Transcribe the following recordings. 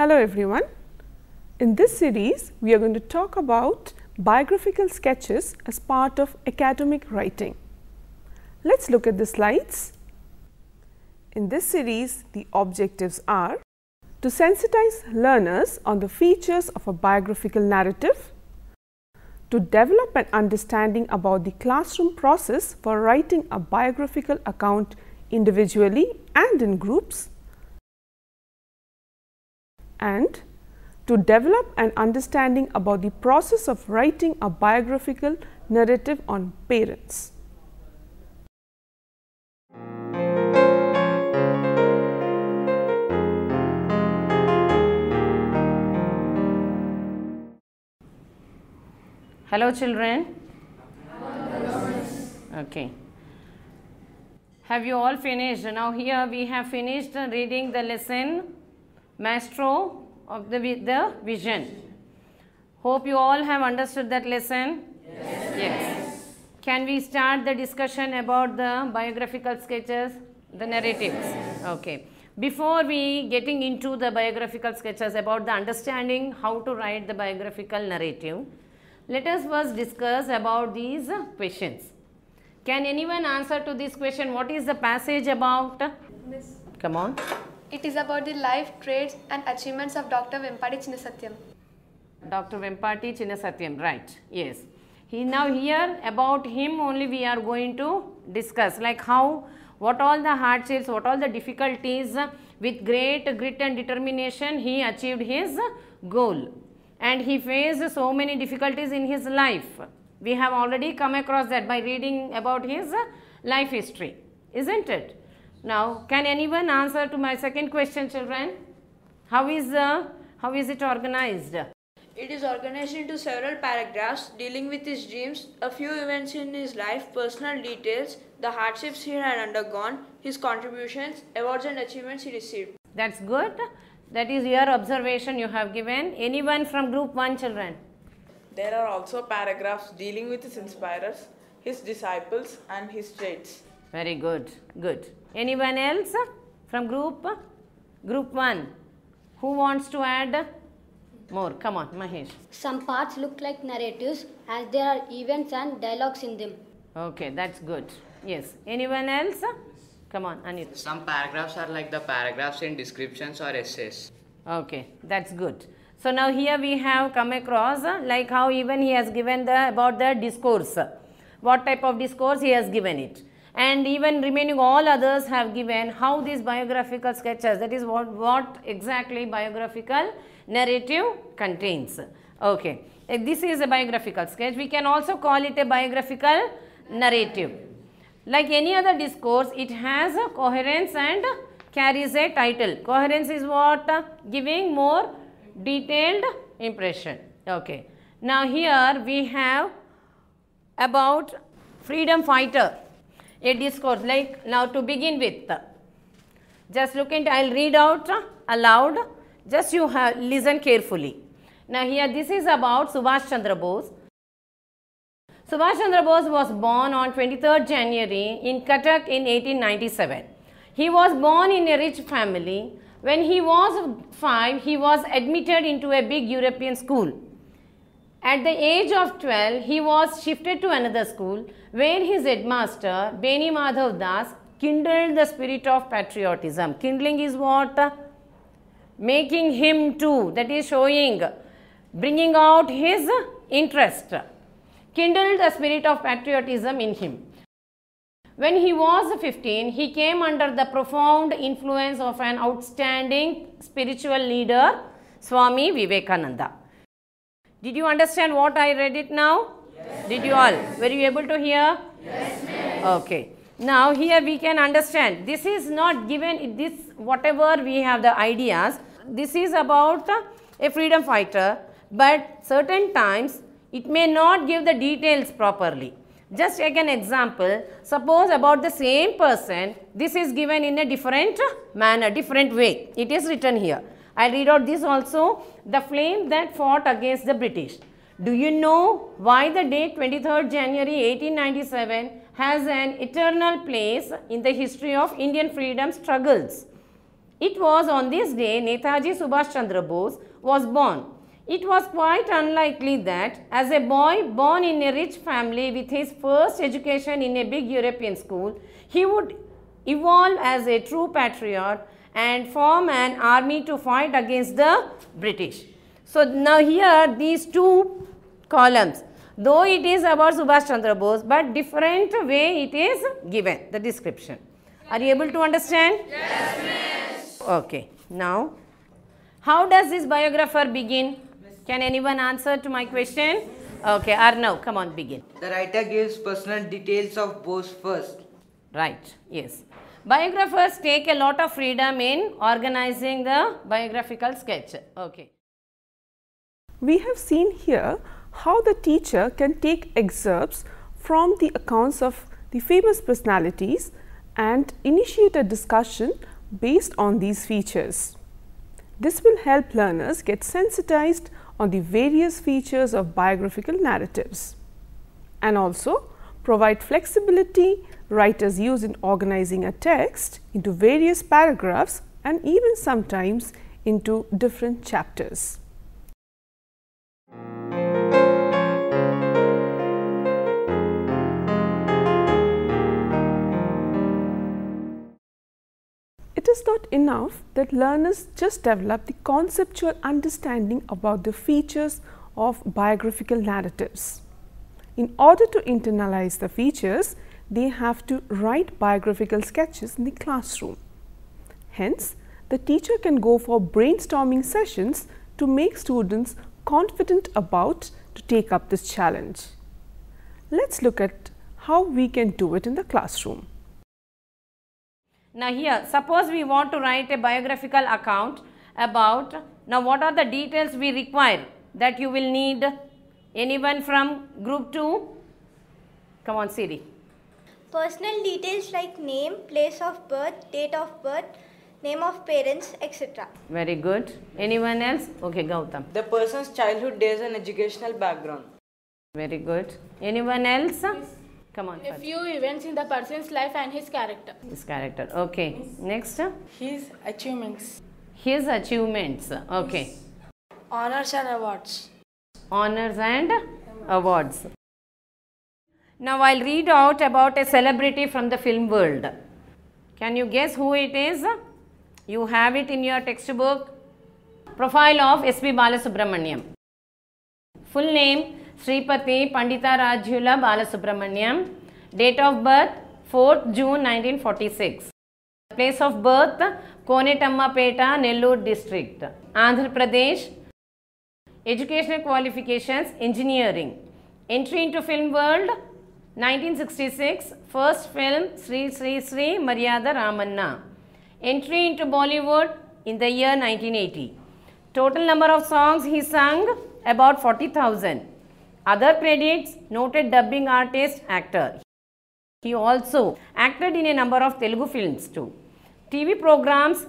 Hello everyone. In this series, we are going to talk about biographical sketches as part of academic writing. Let's look at the slides. In this series, the objectives are to sensitize learners on the features of a biographical narrative, to develop an understanding about the classroom process for writing a biographical account individually and in groups, and to develop an understanding about the process of writing a biographical narrative on parents. Hello children. Okay. Have you all finished? Now here we have finished reading the lesson Maestro of the Vision. Hope you all have understood that lesson. Yes. Can we start the discussion about the biographical sketches, the narratives? Okay. Before we getting into the biographical sketches about the understanding how to write the biographical narrative, let us first discuss about these questions. Can anyone answer to this question? What is the passage about? Miss. Come on. It is about the life, traits and achievements of Dr. Vempati Chinnasatyam. Dr. Vempati Chinnasatyam, right, yes. Now here about him only we are going to discuss, like how, what all the hardships, what all the difficulties, with great grit and determination he achieved his goal. And he faced so many difficulties in his life. We have already come across that by reading about his life history, isn't it? Now, can anyone answer to my second question, children? How is it organized? It is organized into several paragraphs dealing with his dreams, a few events in his life, personal details, the hardships he had undergone, his contributions, awards and achievements he received. That's good. That is your observation you have given. Anyone from group 1, children? There are also paragraphs dealing with his inspirers, his disciples and his traits. Very good, good. Anyone else from group 1? Who wants to add more? Come on, Mahesh. Some parts look like narratives as there are events and dialogues in them. Okay, that's good. Yes. Anyone else? Come on, Anit. Some paragraphs are like the paragraphs in descriptions or essays. Okay, that's good. So now here we have come across like how even he has given about the discourse. What type of discourse he has given it. And even remaining all others have given how these biographical sketches, that is what exactly biographical narrative contains. Okay, this is a biographical sketch. We can also call it a biographical narrative. Like any other discourse, it has a coherence and carries a title. Coherence is what? Giving more detailed impression. Okay. Now here we have about freedom fighter, a discourse. Like now to begin with, just look into, I will read out aloud, just you have listen carefully. Now here this is about Subhash Chandra Bose. Subhash Chandra Bose was born on 23rd January in Cuttack in 1897. He was born in a rich family. When he was 5, he was admitted into a big European school. At the age of 12, he was shifted to another school where his headmaster, Beni Madhav Das, kindled the spirit of patriotism. Kindling is what? Making him to, that is showing, bringing out his interest. Kindled the spirit of patriotism in him. When he was 15, he came under the profound influence of an outstanding spiritual leader, Swami Vivekananda. Did you understand what I read it now? Yes, did you all? Were you able to hear? Yes, ma'am. Okay. Now here we can understand. This is not given, this whatever we have the ideas, this is about a freedom fighter, but certain times it may not give the details properly. Just take an example, suppose about the same person, this is given in a different manner, different way. It is written here. I will read out this also, the flame that fought against the British. Do you know why the date 23rd January 1897 has an eternal place in the history of Indian freedom struggles? It was on this day Netaji Subhash Chandra Bose was born. It was quite unlikely that as a boy born in a rich family with his first education in a big European school, he would evolve as a true patriot and form an army to fight against the British. So now here these two columns, though it is about Subhash Chandra Bose, but different way it is given, the description. Are you able to understand? Yes, miss. Okay. Now, how does this biographer begin? Can anyone answer to my question? Okay, Arnav, come on, begin. The writer gives personal details of Bose first. Right, yes. Biographers take a lot of freedom in organizing the biographical sketch. Okay. We have seen here how the teacher can take excerpts from the accounts of the famous personalities and initiate a discussion based on these features. This will help learners get sensitized on the various features of biographical narratives and also provide flexibility writers use in organizing a text into various paragraphs and even sometimes into different chapters. It is not enough that learners just develop the conceptual understanding about the features of biographical narratives. In order to internalize the features, they have to write biographical sketches in the classroom. Hence, the teacher can go for brainstorming sessions to make students confident about to take up this challenge. Let's look at how we can do it in the classroom. Now here, suppose we want to write a biographical account about, now what are the details we require that you will need? Anyone from group 2? Come on, Siri. Personal details like name, place of birth, date of birth, name of parents, etc. Very good. Anyone else? Okay, Gautam. The person's childhood days and educational background. Very good. Anyone else? Come on. A few events in the person's life and his character. His character. Okay. Next. His achievements. His achievements. Okay. Honors and awards. Honors and awards. Now I'll read out about a celebrity from the film world. Can you guess who it is? You have it in your textbook. Profile of S.P. Balasubramaniam. Full name Sripati Pandita Rajula Balasubramaniam. Date of birth 4th June 1946. Place of birth Konetammapeta, Nellore district, Andhra Pradesh. Educational qualifications engineering. Entry into film world 1966. First film Sri Sri Sri Maryada Ramanna. Entry into Bollywood in the year 1980. Total number of songs he sung about 40,000. Other credits noted dubbing artist, actor. He also acted in a number of Telugu films too. TV programs,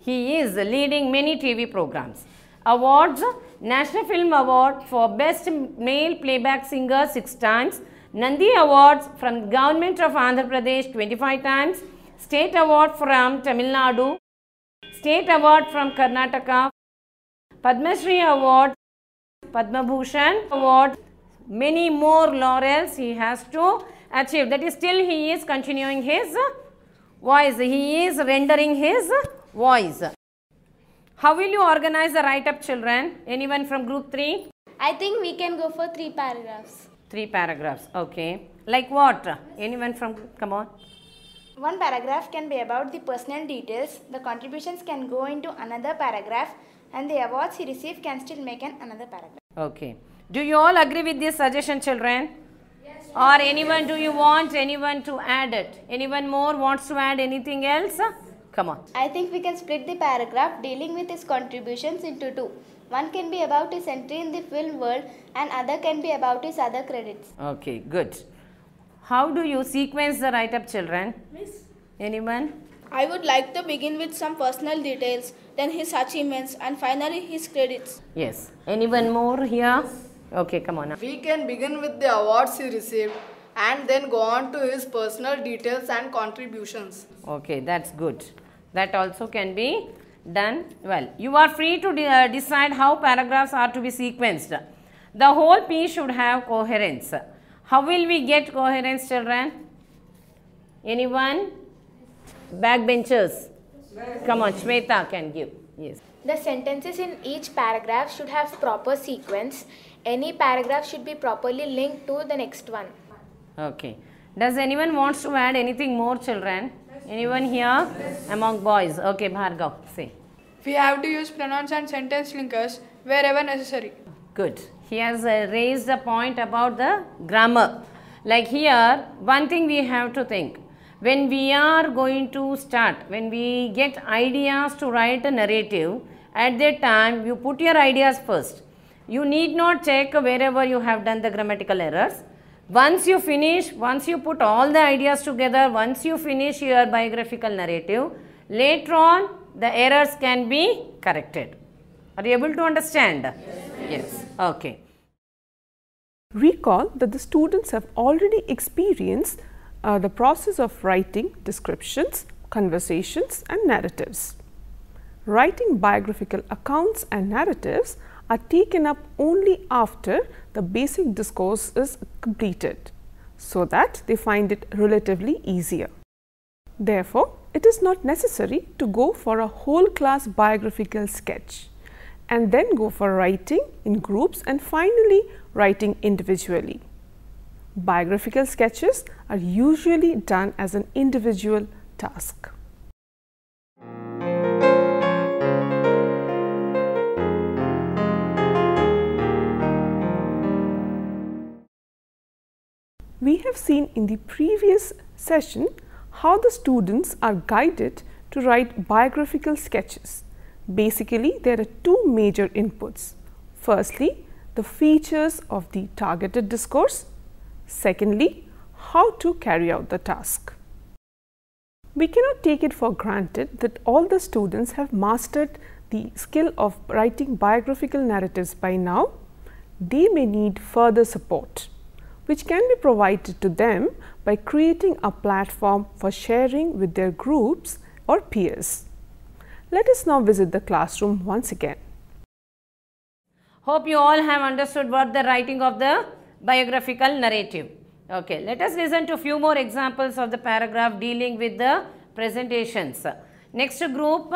he is leading many TV programs. Awards, National Film Award for Best Male Playback Singer 6 times. Nandi Awards from Government of Andhra Pradesh 25 times. State Award from Tamil Nadu. State Award from Karnataka. Padma Shri Award, Padma Bhushan Award. Many more laurels he has to achieve. That is, still he is continuing his voice. He is rendering his voice. How will you organize the write-up, children? Anyone from group 3? I think we can go for 3 paragraphs. 3 paragraphs, okay. Like what? Anyone from, come on. One paragraph can be about the personal details. The contributions can go into another paragraph and the awards he received can still make another paragraph. Okay. Do you all agree with this suggestion, children? Yes. Or anyone, do you want anyone to add it? Anyone more wants to add anything else? Come on. I think we can split the paragraph dealing with his contributions into 2. One can be about his entry in the film world and other can be about his other credits. Okay, good. How do you sequence the write-up, children? Miss, Anyone? I would like to begin with some personal details, then his achievements and finally his credits. Yes. Anyone more here? Okay, come on. We can begin with the awards he received and then go on to his personal details and contributions. Okay, that's good. That also can be done well. You are free to decide how paragraphs are to be sequenced. The whole piece should have coherence. How will we get coherence, children? Anyone? Backbenchers? Come on, Shweta can give. Yes. The sentences in each paragraph should have proper sequence. Any paragraph should be properly linked to the next one. Okay. Does anyone wants to add anything more, children? Anyone here? Among boys? Okay, Bhargav, say. We have to use pronouns and sentence linkers wherever necessary. Good. He has raised a point about the grammar. Like here, one thing we have to think. When we are going to start, when we get ideas to write a narrative, at that time you put your ideas first. You need not check wherever you have done the grammatical errors. Once you finish, once you put all the ideas together, once you finish your biographical narrative, later on the errors can be corrected. Are you able to understand? Yes. Okay. Recall that the students have already experienced the process of writing descriptions, conversations and narratives. Writing biographical accounts and narratives are taken up only after the basic discourse is completed, so that they find it relatively easier. Therefore, it is not necessary to go for a whole class biographical sketch and then go for writing in groups and finally writing individually. Biographical sketches are usually done as an individual task. We have seen in the previous session how the students are guided to write biographical sketches. Basically, there are two major inputs. Firstly, the features of the targeted discourse. Secondly, how to carry out the task. We cannot take it for granted that all the students have mastered the skill of writing biographical narratives by now. They may need further support, which can be provided to them by creating a platform for sharing with their groups or peers. Let us now visit the classroom once again. Hope you all have understood what the writing of the biographical narrative. Okay, let us listen to few more examples of the paragraph dealing with the presentations. Next group,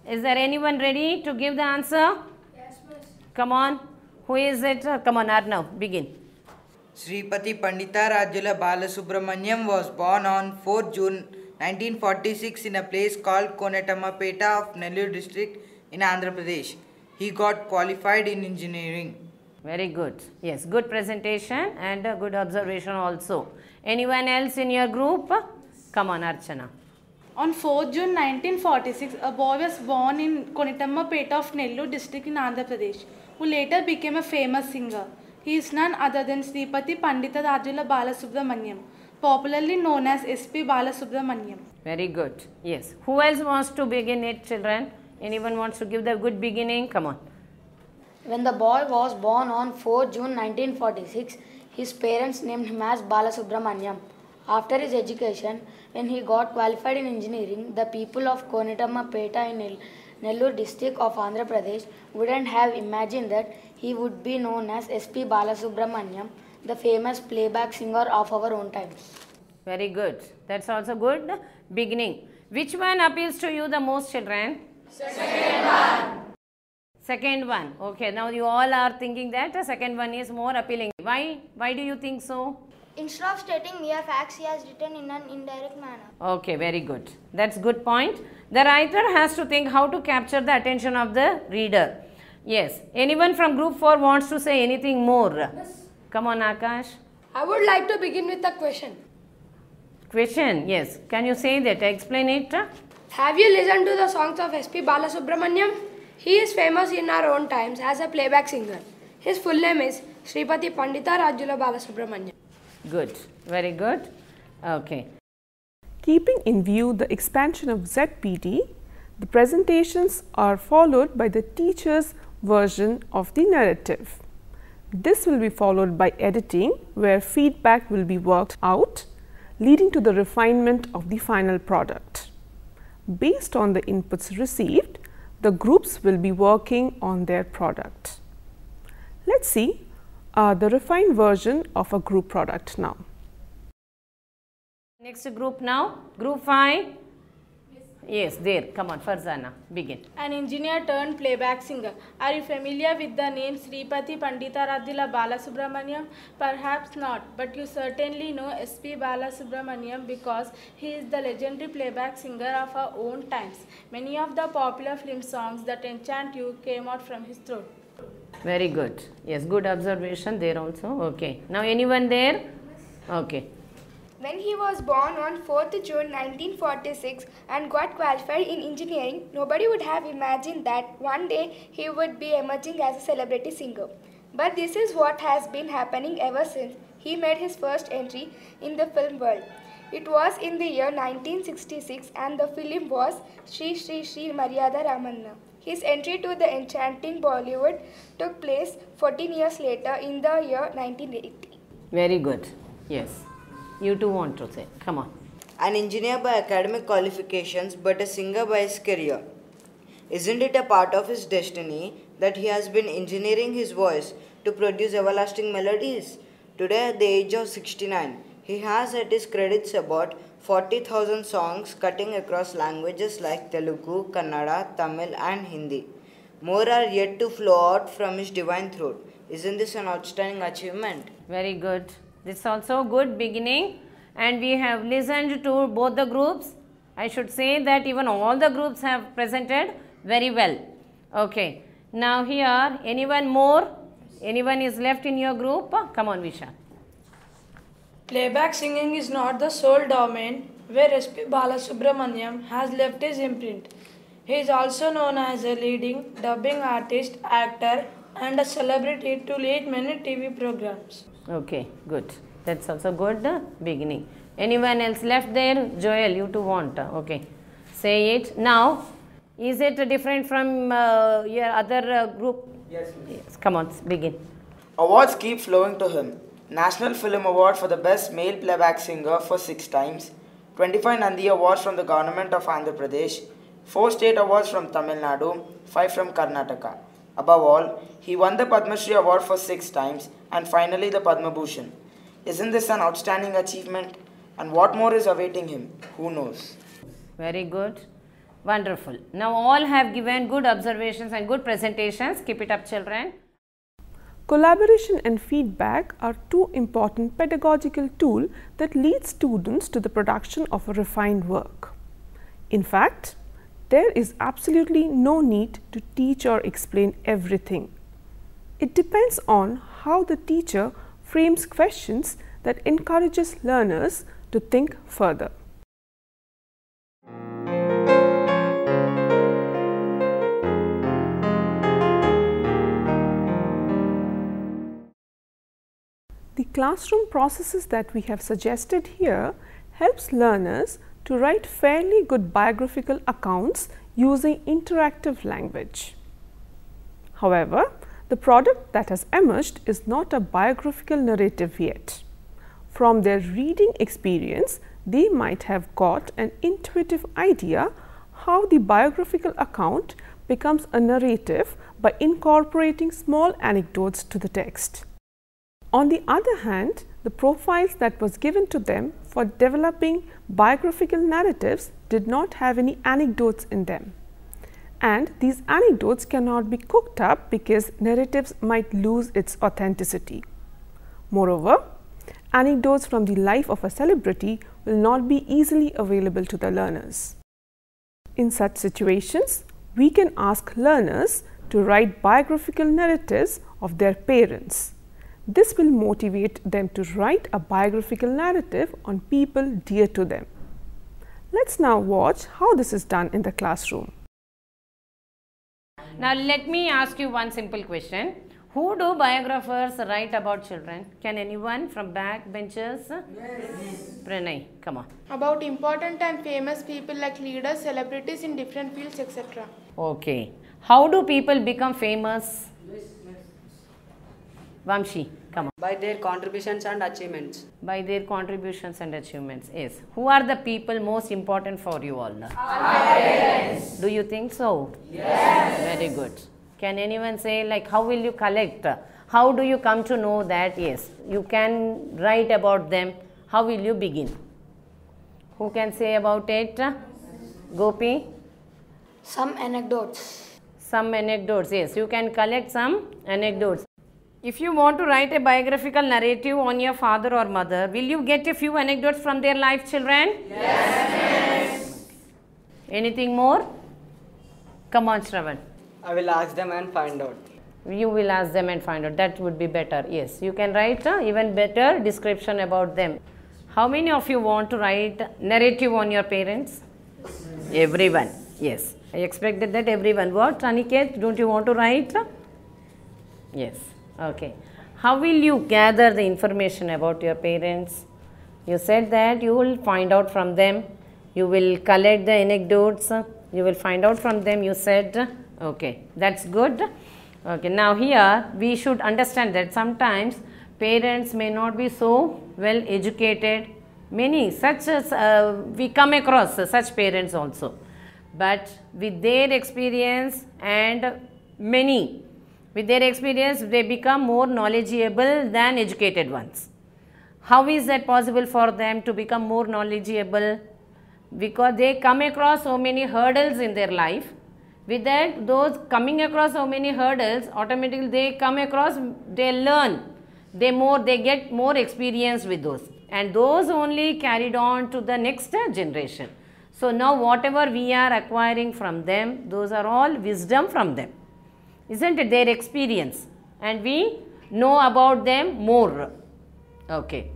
is there anyone ready to give the answer? Yes, miss. Come on, who is it? Come on, Arnav, begin. Sripati Pandita Rajula Balasubramanyam was born on 4 June 1946 in a place called Konetamapeta of Nellore district in Andhra Pradesh. He got qualified in engineering. Very good. Yes, good presentation and a good observation also. Anyone else in your group? Come on, Archana. On 4 June 1946, a boy was born in Konitammapeta of Nellore district in Andhra Pradesh, who later became a famous singer. He is none other than Sripati Pandita Rajula Balasubramanyam, popularly known as S.P. Balasubramanyam. Very good. Yes. Who else wants to begin it, children? Anyone wants to give the good beginning? Come on. When the boy was born on 4 June 1946, his parents named him as Balasubramanyam. After his education, when he got qualified in engineering, the people of Konitammapeta in Nellore district of Andhra Pradesh wouldn't have imagined that he would be known as S.P. Balasubramanyam, the famous playback singer of our own times. Very good. That's also good beginning. Which one appeals to you the most, children? Second one. Second one. Okay, now you all are thinking that the second one is more appealing. Why? Why do you think so? Instead of stating mere facts, he has written in an indirect manner. Okay, very good. That's good point. The writer has to think how to capture the attention of the reader. Yes. Anyone from group 4 wants to say anything more? Yes. Come on, Akash. I would like to begin with a question. Question? Yes. Can you say that? Explain it. Have you listened to the songs of S.P. Balasubramanyam? He is famous in our own times as a playback singer. His full name is Sripati Pandita Rajula Balasubramanyam. Good. Very good. Okay. Keeping in view the expansion of ZPD, the presentations are followed by the teacher's version of the narrative. This will be followed by editing, where feedback will be worked out, leading to the refinement of the final product. based on the inputs received, the groups will be working on their product. Let's see the refined version of a group product now. Next group now, group 5. Yes, there. Come on, Farzana, begin. An engineer turned playback singer. Are you familiar with the name Sripati Panditaradyula Balasubramaniam? Perhaps not, but you certainly know S.P. Balasubramaniam because he is the legendary playback singer of our own times. Many of the popular film songs that enchant you came out from his throat. Very good. Yes, good observation there also. Okay. Now anyone there? Okay. When he was born on 4th June 1946 and got qualified in engineering, nobody would have imagined that one day he would be emerging as a celebrity singer. But this is what has been happening ever since he made his first entry in the film world. It was in the year 1966 and the film was Shri Shri Shri Maryada Ramanna. His entry to the enchanting Bollywood took place 14 years later in the year 1980. Very good. Yes. You too want to say. Come on. An engineer by academic qualifications but a singer by his career. Isn't it a part of his destiny that he has been engineering his voice to produce everlasting melodies? Today at the age of 69, he has at his credits about 40,000 songs cutting across languages like Telugu, Kannada, Tamil and Hindi. More are yet to flow out from his divine throat. Isn't this an outstanding achievement? Very good. This is also good beginning, and we have listened to both the groups. I should say that even all the groups have presented very well. Okay. Now here, anyone more? Anyone is left in your group? Come on, Visha. Playback singing is not the sole domain where S.P. Balasubramaniam has left his imprint. He is also known as a leading dubbing artist, actor and a celebrity to lead many TV programs. Okay, good. That's also good beginning. Anyone else left there? Joel, you too want. Okay. Say it. Now, is it different from your other group? Yes. Yes. Come on, begin. Awards keep flowing to him. National Film Award for the Best Male Playback Singer for 6 times. 25 Nandi Awards from the Government of Andhra Pradesh. 4 state awards from Tamil Nadu. 5 from Karnataka. Above all, he won the Padma Shri Award for 6 times and finally the Padma Bhushan. Isn't this an outstanding achievement? And what more is awaiting him? Who knows? Very good. Wonderful. Now all have given good observations and good presentations. Keep it up, children. Collaboration and feedback are two important pedagogical tools that lead students to the production of a refined work. In fact, there is absolutely no need to teach or explain everything. It depends on how the teacher frames questions that encourages learners to think further. The classroom processes that we have suggested here helps learners to write fairly good biographical accounts using interactive language. However, the product that has emerged is not a biographical narrative yet. From their reading experience, they might have got an intuitive idea how the biographical account becomes a narrative by incorporating small anecdotes to the text. On the other hand, the profiles that was given to them for developing biographical narratives did not have any anecdotes in them. And these anecdotes cannot be cooked up because narratives might lose its authenticity. Moreover, anecdotes from the life of a celebrity will not be easily available to the learners. In such situations, we can ask learners to write biographical narratives of their parents. This will motivate them to write a biographical narrative on people dear to them. Let's now watch how this is done in the classroom. Now let me ask you one simple question. Who do biographers write about children? Can anyone from back benches? Yes. Pranay, come on. About important and famous people like leaders, celebrities in different fields, etc. Okay. How do people become famous? Vamshi, come on. By their contributions and achievements. By their contributions and achievements, yes. Who are the people most important for you all? Our parents. Do you think so? Yes. Very good. Can anyone say, like, how will you collect? How do you come to know that, yes, you can write about them? How will you begin? Who can say about it? Gopi? Some anecdotes. Some anecdotes, yes. You can collect some anecdotes. If you want to write a biographical narrative on your father or mother, will you get a few anecdotes from their life, children? Yes. Anything more? Come on, Shravan. I will ask them and find out. You will ask them and find out. That would be better. Yes, you can write even better description about them. How many of you want to write narrative on your parents? Everyone. Yes. I expected that everyone. What, Aniket? Don't you want to write? Yes. Okay. How will you gather the information about your parents? You said that you will find out from them. You will collect the anecdotes. You will find out from them, you said. Okay. That's good. Okay. Now here we should understand that sometimes parents may not be so well educated. Many such we come across such parents also. But with their experience and many, with their experience, they become more knowledgeable than educated ones. How is that possible for them to become more knowledgeable? Because they come across so many hurdles in their life. With that, those coming across so many hurdles, automatically they come across, they learn, they get more experience with those. And those only carried on to the next generation. So now whatever we are acquiring from them, those are all wisdom from them. Isn't it their experience? And we know about them more. Okay.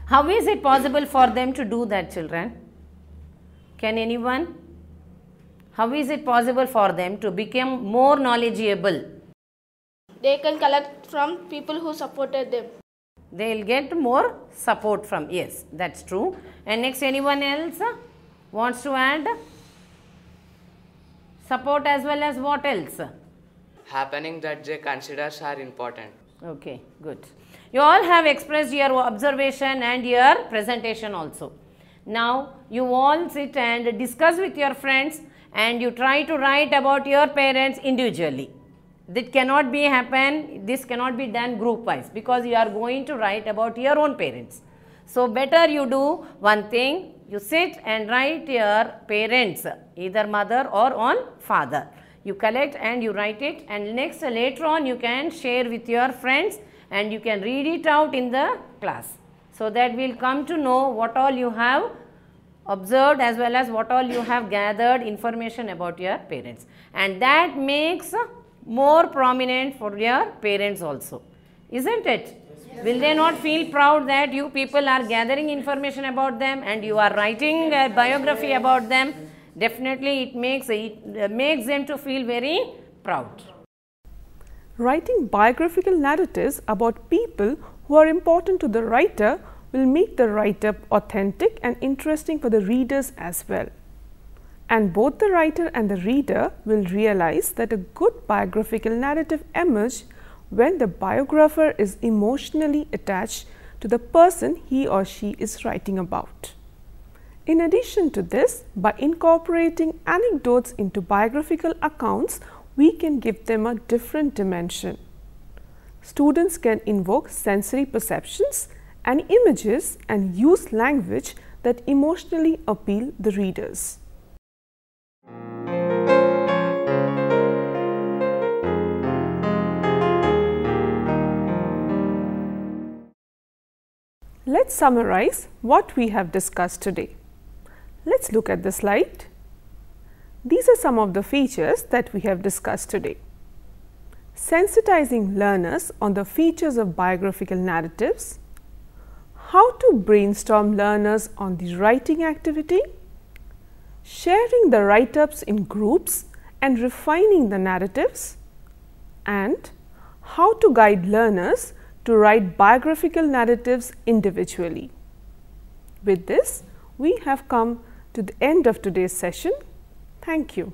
How is it possible for them to do that, children? Can anyone? How is it possible for them to become more knowledgeable? They can collect from people who supported them. They will get more support from, yes, that's true. And next, anyone else wants to add? Support as well as what else? Happening that they consider are important. Okay, good. You all have expressed your observation and your presentation also. Now, you all sit and discuss with your friends and you try to write about your parents individually. This cannot be done group wise because you are going to write about your own parents. So, better you do one thing, you sit and write your parents, either mother or on father. You collect and you write it, and next later on you can share with your friends and you can read it out in the class. So that we will come to know what all you have observed as well as what all you have gathered information about your parents. And that makes more prominent for your parents also. Isn't it? Yes. Will they not feel proud that you people are gathering information about them and you are writing a biography about them? Definitely it makes them to feel very proud. Writing biographical narratives about people who are important to the writer will make the write-up authentic and interesting for the readers as well. And both the writer and the reader will realize that a good biographical narrative emerges when the biographer is emotionally attached to the person he or she is writing about. In addition to this, by incorporating anecdotes into biographical accounts, we can give them a different dimension. Students can invoke sensory perceptions and images and use language that emotionally appeal the readers. Let's summarize what we have discussed today. Let's look at the slide. These are some of the features that we have discussed today. Sensitizing learners on the features of biographical narratives, how to brainstorm learners on the writing activity, sharing the write-ups in groups and refining the narratives, and how to guide learners to write biographical narratives individually. With this, we have come to the end of today's session. Thank you.